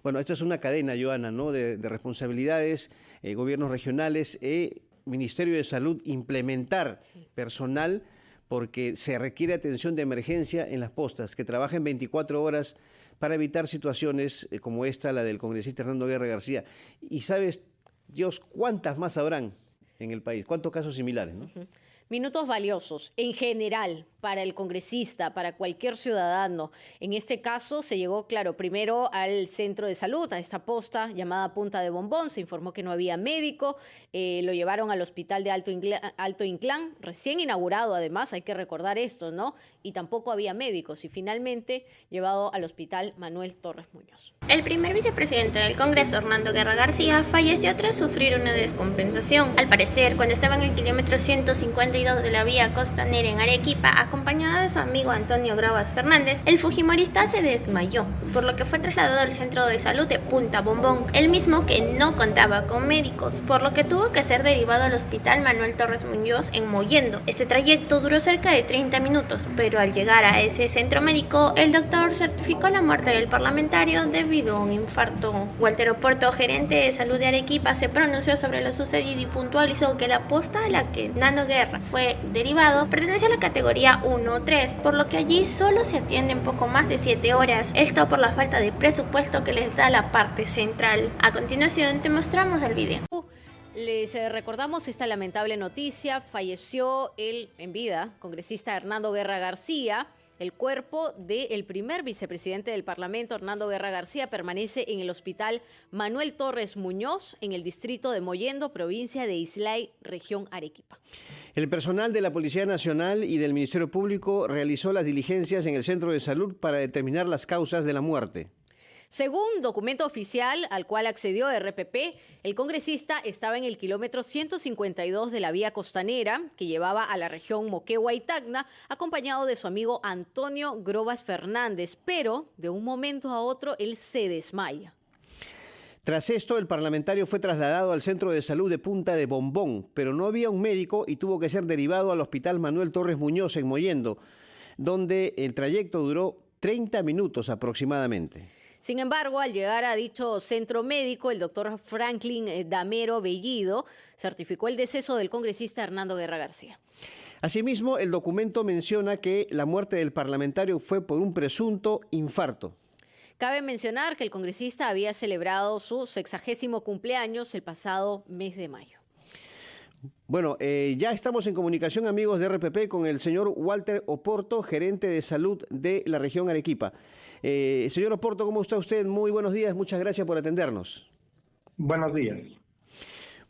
Bueno, esto es una cadena, Joana, ¿no? de responsabilidades, gobiernos regionales, Ministerio de Salud, implementar personal, porque se requiere atención de emergencia en las postas, que trabajen 24 horas para evitar situaciones como esta, la del congresista Hernando Guerra García. Y sabes, Dios, ¿cuántas más habrán en el país? ¿Cuántos casos similares, no? Minutos valiosos, en general, para el congresista, para cualquier ciudadano. En este caso se llegó, claro, primero al centro de salud, a esta posta llamada Punta de Bombón. Se informó que no había médico, lo llevaron al hospital de Alto Inclán, recién inaugurado además, hay que recordar esto, ¿no? Y tampoco había médicos, y finalmente llevado al hospital Manuel Torres Muñoz. El primer vicepresidente del Congreso, Hernando Guerra García, falleció tras sufrir una descompensación. Al parecer, cuando estaba en el kilómetro 152 de la vía costanera en Arequipa, acompañado de su amigo Antonio Grobas Fernández, el fujimorista se desmayó, por lo que fue trasladado al centro de salud de Punta Bombón, el mismo que no contaba con médicos, por lo que tuvo que ser derivado al hospital Manuel Torres Muñoz en Mollendo. Este trayecto duró cerca de 30 minutos, pero al llegar a ese centro médico, el doctor certificó la muerte del parlamentario debido a un infarto. Walter Oporto, gerente de salud de Arequipa, se pronunció sobre lo sucedido y puntualizó que la posta a la que Hernando Guerra fue derivado pertenece a la categoría 1-3, por lo que allí solo se atienden poco más de 7 horas, esto por la falta de presupuesto que les da la parte central. A continuación te mostramos el video. Les recordamos esta lamentable noticia. Falleció el en vida congresista Hernando Guerra García. El cuerpo del primer vicepresidente del Parlamento, Hernando Guerra García, permanece en el hospital Manuel Torres Muñoz, en el distrito de Mollendo, provincia de Islay, región Arequipa. El personal de la Policía Nacional y del Ministerio Público realizó las diligencias en el centro de salud para determinar las causas de la muerte. Según documento oficial al cual accedió RPP, el congresista estaba en el kilómetro 152 de la vía costanera que llevaba a la región Moquegua y Tacna, acompañado de su amigo Antonio Grobas Fernández, pero de un momento a otro él se desmaya. Tras esto, el parlamentario fue trasladado al centro de salud de Punta de Bombón, pero no había un médico y tuvo que ser derivado al hospital Manuel Torres Muñoz en Mollendo, donde el trayecto duró 30 minutos aproximadamente. Sin embargo, al llegar a dicho centro médico, el doctor Franklin Damero Bellido certificó el deceso del congresista Hernando Guerra García. Asimismo, el documento menciona que la muerte del parlamentario fue por un presunto infarto. Cabe mencionar que el congresista había celebrado su 60º cumpleaños el pasado mes de mayo. Bueno, ya estamos en comunicación, amigos de RPP, con el señor Walter Oporto, gerente de salud de la región Arequipa. Señor Oporto, ¿cómo está usted? Muy buenos días, muchas gracias por atendernos. Buenos días.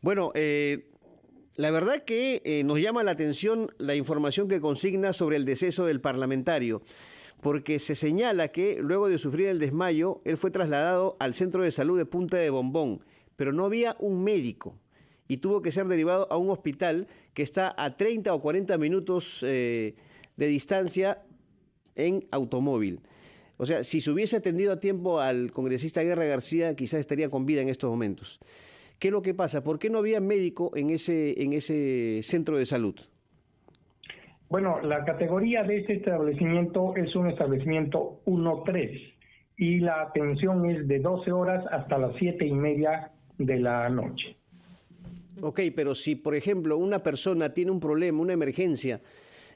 Bueno, la verdad que nos llama la atención la información que consigna sobre el deceso del parlamentario, porque se señala que luego de sufrir el desmayo, él fue trasladado al centro de salud de Punta de Bombón, pero no había un médico y tuvo que ser derivado a un hospital que está a 30 o 40 minutos de distancia en automóvil. O sea, si se hubiese atendido a tiempo al congresista Guerra García, quizás estaría con vida en estos momentos. ¿Qué es lo que pasa? ¿Por qué no había médico en ese centro de salud? Bueno, la categoría de este establecimiento es un establecimiento 1-3 y la atención es de 12 horas hasta las 7:30 de la noche. Ok, pero si, por ejemplo, una persona tiene un problema, una emergencia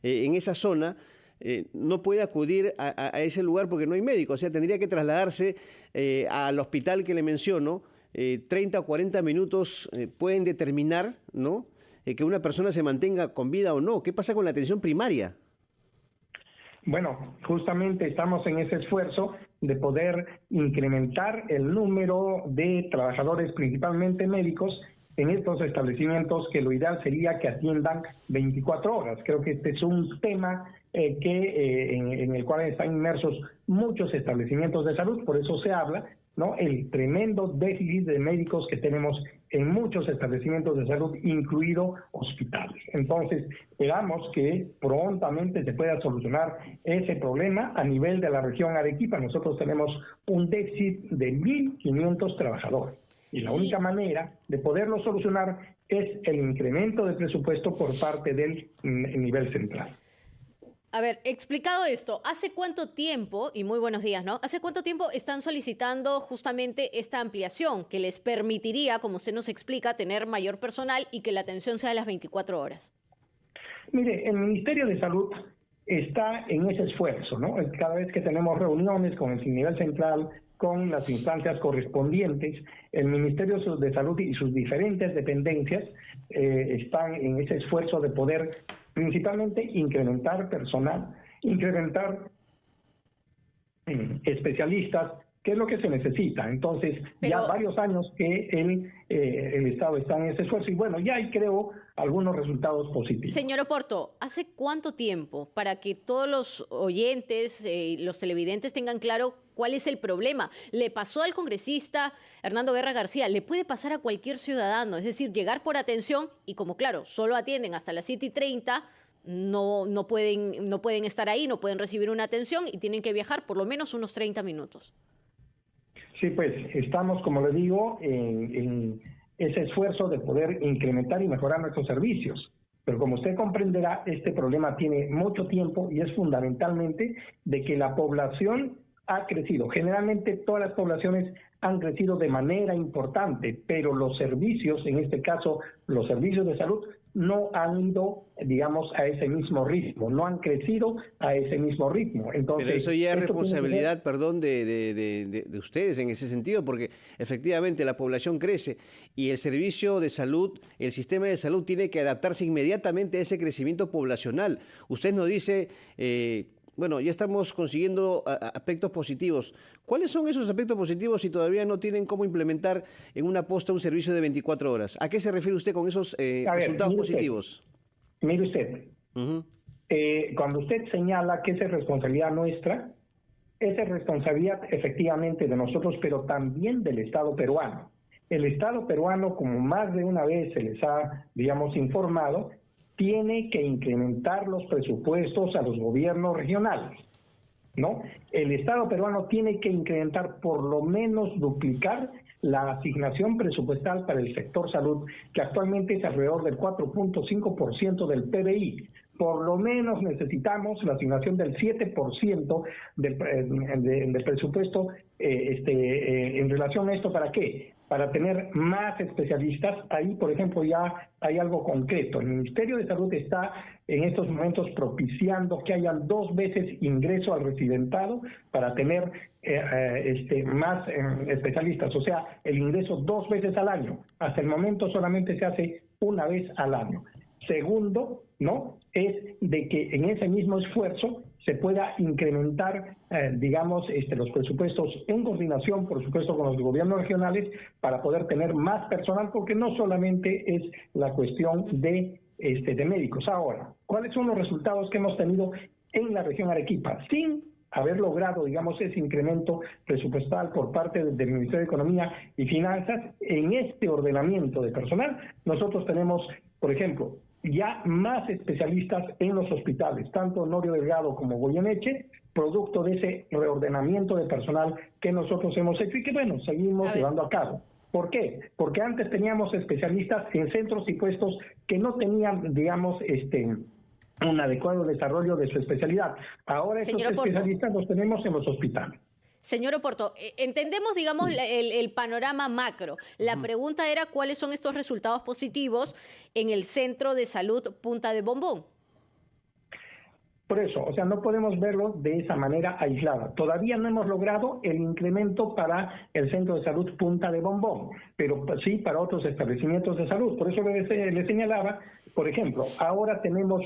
en esa zona, no puede acudir a ese lugar porque no hay médico. O sea, tendría que trasladarse al hospital que le menciono. 30 o 40 minutos pueden determinar, ¿no?, que una persona se mantenga con vida o no. ¿Qué pasa con la atención primaria? Bueno, justamente estamos en ese esfuerzo de poder incrementar el número de trabajadores, principalmente médicos, en estos establecimientos, que lo ideal sería que atiendan 24 horas. Creo que este es un tema en el cual están inmersos muchos establecimientos de salud, por eso se habla, ¿no?, el tremendo déficit de médicos que tenemos en muchos establecimientos de salud, incluido hospitales. Entonces, esperamos que prontamente se pueda solucionar ese problema a nivel de la región Arequipa. Nosotros tenemos un déficit de 1.500 trabajadores y la única manera de poderlo solucionar es el incremento de presupuesto por parte del nivel central. A ver, explicado esto, ¿hace cuánto tiempo, y muy buenos días, ¿no? ¿Hace cuánto tiempo están solicitando justamente esta ampliación que les permitiría, como usted nos explica, tener mayor personal y que la atención sea de las 24 horas? Mire, el Ministerio de Salud está en ese esfuerzo, ¿no? Cada vez que tenemos reuniones con el nivel central, con las instancias correspondientes, el Ministerio de Salud y sus diferentes dependencias están en ese esfuerzo de poder principalmente incrementar personal, incrementar especialistas, que es lo que se necesita. Entonces, ya varios años que el Estado está en ese esfuerzo y bueno, ya hay, creo, algunos resultados positivos. Señor Oporto, ¿hace cuánto tiempo, para que todos los oyentes, los televidentes tengan claro cuál es el problema? Le pasó al congresista Hernando Guerra García, le puede pasar a cualquier ciudadano, es decir, llegar por atención y como claro, solo atienden hasta las 7:30, no pueden estar ahí, no pueden recibir una atención y tienen que viajar por lo menos unos 30 minutos. Sí, pues estamos, como le digo, en ese esfuerzo de poder incrementar y mejorar nuestros servicios. Pero como usted comprenderá, este problema tiene mucho tiempo y es fundamentalmente de que la población ha crecido. Generalmente todas las poblaciones han crecido de manera importante, pero los servicios, en este caso los servicios de salud, no han ido, digamos, a ese mismo ritmo, no han crecido a ese mismo ritmo. Entonces, pero eso ya es responsabilidad, perdón, de ustedes en ese sentido, porque efectivamente la población crece y el servicio de salud, el sistema de salud tiene que adaptarse inmediatamente a ese crecimiento poblacional. Usted nos dice... bueno, ya estamos consiguiendo aspectos positivos. ¿Cuáles son esos aspectos positivos si todavía no tienen cómo implementar en una posta un servicio de 24 horas? ¿A qué se refiere usted con esos resultados positivos? Mire usted, cuando usted señala que esa es responsabilidad nuestra, esa es responsabilidad efectivamente de nosotros, pero también del Estado peruano. El Estado peruano, como más de una vez se les ha, digamos, informado, tiene que incrementar los presupuestos a los gobiernos regionales, ¿no? El Estado peruano tiene que incrementar, por lo menos duplicar la asignación presupuestal para el sector salud, que actualmente es alrededor del 4.5% del PBI. Por lo menos necesitamos la asignación del 7% del presupuesto en relación a esto. ¿Para qué? Para tener más especialistas. Ahí, por ejemplo, ya hay algo concreto. El Ministerio de Salud está en estos momentos propiciando que hayan 2 veces ingreso al residentado para tener más especialistas. O sea, el ingreso 2 veces al año. Hasta el momento solamente se hace 1 vez al año. Segundo, ¿no?, es de que en ese mismo esfuerzo se pueda incrementar, digamos, los presupuestos en coordinación, por supuesto, con los gobiernos regionales para poder tener más personal, porque no solamente es la cuestión de médicos. Ahora, ¿cuáles son los resultados que hemos tenido en la región Arequipa? Sin haber logrado, digamos, ese incremento presupuestal por parte del Ministerio de Economía y Finanzas, en este ordenamiento de personal, nosotros tenemos, por ejemplo, ya más especialistas en los hospitales, tanto Honorio Delgado como Goyeneche, producto de ese reordenamiento de personal que nosotros hemos hecho y que, bueno, seguimos llevando a cabo. ¿Por qué? Porque antes teníamos especialistas en centros y puestos que no tenían, digamos, un adecuado desarrollo de su especialidad. Ahora esos especialistas los tenemos en los hospitales. Señor Oporto, entendemos, digamos, el panorama macro. La pregunta era cuáles son estos resultados positivos en el Centro de Salud Punta de Bombón. Por eso, o sea, no podemos verlo de esa manera aislada. Todavía no hemos logrado el incremento para el Centro de Salud Punta de Bombón, pero sí para otros establecimientos de salud. Por eso le señalaba, por ejemplo, ahora tenemos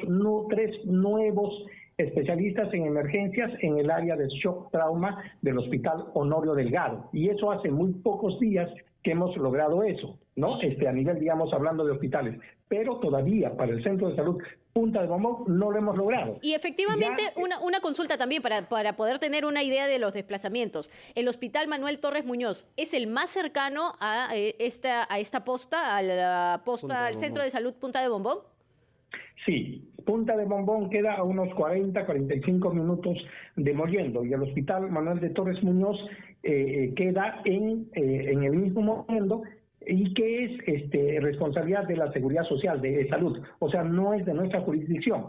3 nuevos especialistas en emergencias en el área de shock trauma del Hospital Honorio Delgado. Y eso hace muy pocos días que hemos logrado eso, ¿no? A nivel, digamos, hablando de hospitales. Pero todavía para el Centro de Salud Punta de Bombón no lo hemos logrado. Y efectivamente, una consulta también para poder tener una idea de los desplazamientos. El Hospital Manuel Torres Muñoz es el más cercano a esta posta, a la posta al Centro de Salud Punta de Bombón. Sí, Punta de Bombón queda a unos 40-45 minutos de Mollendo y el Hospital Manuel de Torres Muñoz queda en el mismo Mollendo y que es responsabilidad de la Seguridad Social, de salud. O sea, no es de nuestra jurisdicción.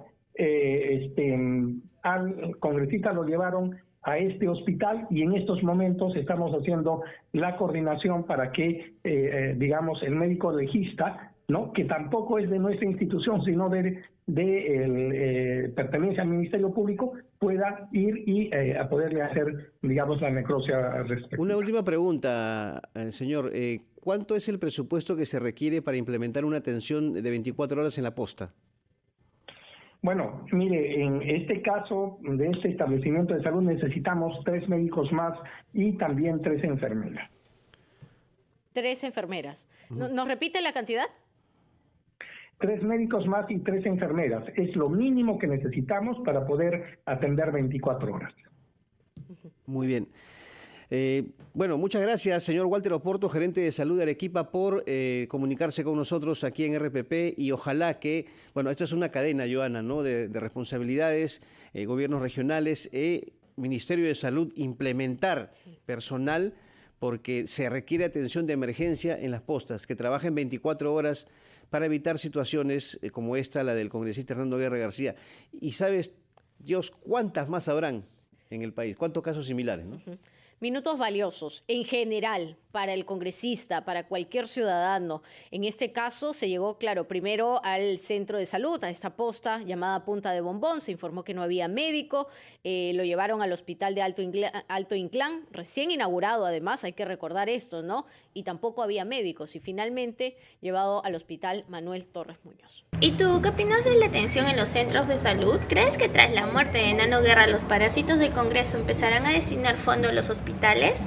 al congresista lo llevaron a este hospital y en estos momentos estamos haciendo la coordinación para que, digamos, el médico legista, ¿no?, que tampoco es de nuestra institución, sino pertenece al Ministerio Público, pueda ir y a poderle hacer, digamos, la necropsia al respecto. Una última pregunta, señor. ¿Cuánto es el presupuesto que se requiere para implementar una atención de 24 horas en la posta? Bueno, mire, en este caso de este establecimiento de salud necesitamos 3 médicos más y también 3 enfermeras. 3 enfermeras. ¿Nos repite la cantidad? 3 médicos más y 3 enfermeras. Es lo mínimo que necesitamos para poder atender 24 horas. Muy bien. Bueno, muchas gracias, señor Walter Oporto, gerente de salud de Arequipa, por comunicarse con nosotros aquí en RPP, y ojalá que, bueno, esto es una cadena, Joana, ¿no?, de responsabilidades, gobiernos regionales, Ministerio de Salud, implementar personal, porque se requiere atención de emergencia en las postas, que trabajen 24 horas para evitar situaciones como esta, la del congresista Hernando Guerra García. Y sabes, Dios, ¿cuántas más habrán en el país? ¿Cuántos casos similares, no? Minutos valiosos, en general, para el congresista, para cualquier ciudadano. En este caso se llegó, claro, primero al centro de salud, a esta posta llamada Punta de Bombón. Se informó que no había médico, lo llevaron al hospital de Alto Inclán, recién inaugurado además, hay que recordar esto, ¿no? Y tampoco había médicos, y finalmente llevado al hospital Manuel Torres Muñoz. ¿Y tú qué opinas de la atención en los centros de salud? ¿Crees que tras la muerte de Enano Guerra los parásitos del Congreso empezarán a destinar fondos a los hospitales?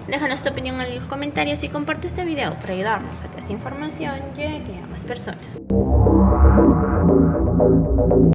Déjanos tu opinión en los comentarios y comparte este video para ayudarnos a que esta información llegue a más personas.